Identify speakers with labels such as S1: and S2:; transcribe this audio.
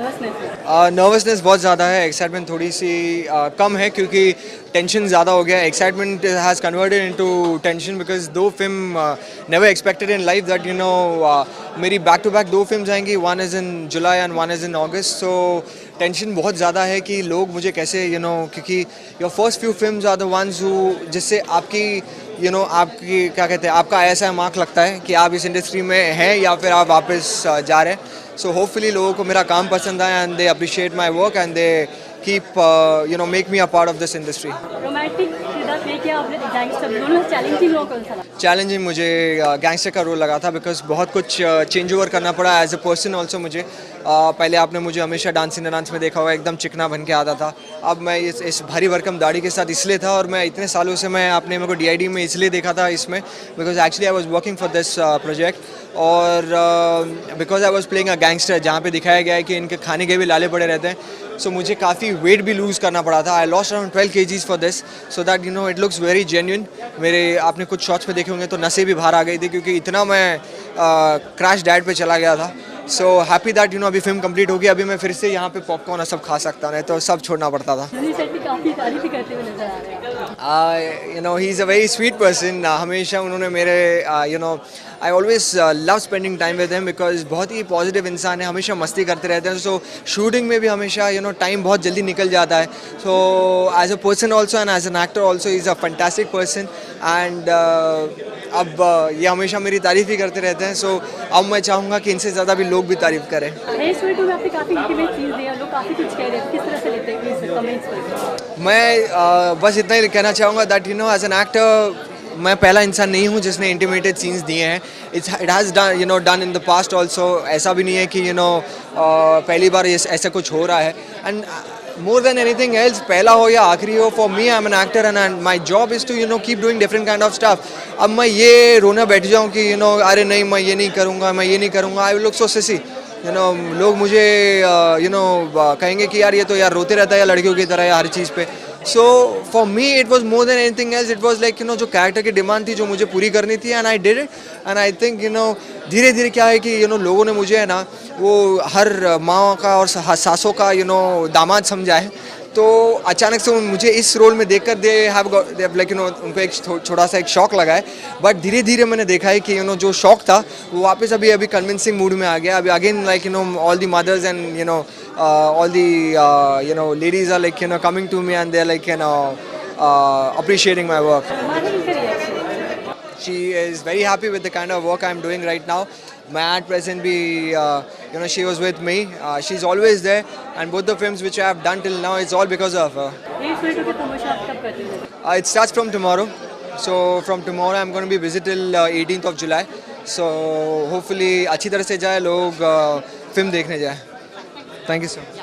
S1: Nervousness है?
S2: Nervousness बहुत ज़्यादा है, एक्साइटमेंट थोड़ी सी कम है क्योंकि टेंशन ज़्यादा हो गया. Excitement has converted into tension because दो film never expected in life that मेरी बैक टू बैक दो फिल्म आएंगी. One is in July and one is in August. So tension बहुत ज़्यादा है कि लोग मुझे कैसे क्योंकि your first few films are the ones who जिससे आपकी आपकी क्या कहते हैं, आपका ऐसा मार्क लगता है कि आप इस इंडस्ट्री में हैं या फिर आप वापस जा रहे हैं. सो होपफुली लोगों को मेरा काम पसंद आया and they appreciate my work and they keep make me a part of this industry.
S1: Romantic किरदार प्ले किया आपने, गैंगस्टर दोनों चैलेंजिंग रोल कौन सा लगा?
S2: चैलेंजिंग मुझे गैंगस्टर का रोल लगा था बिकॉज बहुत कुछ चेंज ओवर करना पड़ा एज अ पर्सन ऑल्सो मुझे. पहले आपने मुझे हमेशा डांस इन डांस में देखा हुआ, एकदम चिकना बन के आता था. अब मैं इस भारी भरकम दाढ़ी के साथ इसलिए था और मैं इतने सालों से मैं आपने मेरे को DID में इसलिए देखा था इसमें because actually I was working for this project और because I was playing a gangster जहाँ पे दिखाया गया है कि इनके खाने के भी लाले पड़े रहते हैं. सो मुझे काफ़ी वेट भी लूज़ करना पड़ा था. I lost around 12 kgs for this so that it looks very genuine. मेरे आपने कुछ शॉट्स में देखे होंगे तो नसें भी बाहर आ गई थी क्योंकि इतना मैं क्रैश डाइट पे चला गया था. सो हैप्पी दैट अभी फिल्म कंप्लीट होगी, अभी मैं फिर से यहाँ पे पॉपकॉर्न और सब खा सकता, नहीं तो सब छोड़ना पड़ता था.
S1: काफ़ी तारीफ करते हुए नजर आ रहे हैं.
S2: He is a very sweet person. हमेशा उन्होंने मेरे I always love spending time with him because बहुत ही पॉजिटिव इंसान है, हमेशा मस्ती करते रहते हैं. सो शूटिंग में भी हमेशा टाइम बहुत जल्दी निकल जाता है. So as a person also and as an actor also is a fantastic person and अब ये हमेशा मेरी तारीफ ही करते रहते हैं. सो अब मैं चाहूँगा कि इनसे ज़्यादा भी लोग भी तारीफ करें. मैं बस इतना ही कहना चाहूँगा दैट एज एन एक्टर मैं पहला इंसान नहीं हूँ जिसने इंटीमेटेड सीन्स दिए हैं. It has done in the past also. ऐसा भी नहीं है कि पहली बार ऐसा कुछ हो रहा है. And more than anything else, पहला हो या आखिरी हो, for me I'm an actor and my job is to keep doing different kind of stuff. अब मैं ये रोना बैठ जाऊँ कि अरे नहीं मैं ये नहीं करूँगा, मैं ये नहीं करूँगा, I will look so sissy. लोग मुझे कहेंगे कि यार ये तो यार रोते रहता है या लड़कियों की तरह या हर चीज़ पे. So for me it was more than anything else. It was like जो कैरेक्टर की डिमांड थी जो मुझे पूरी करनी थी and I did it. And I think धीरे धीरे क्या है कि लोगों ने मुझे है ना वो हर माँ का और सासों का दामाद समझा है. तो अचानक से मुझे इस रोल में देखकर दे हैव लाइक उनको एक थोड़ा सा एक शौक लगा है. बट धीरे धीरे मैंने देखा है कि जो शौक था वो वापस अभी कन्विंसिंग मूड में आ गया. अभी again like all the mothers and all the ladies are like coming to me and they're like appreciating my work. She is very happy with the kind of work I'm doing right now. My at present be she was with me. She's always there and both the films which I have done till now it's all because of her. It starts from tomorrow. So from tomorrow I'm going to be busy till 18th of July. So hopefully अच्छी तरह से जाए लोग film देखने जाए. Thank you so much.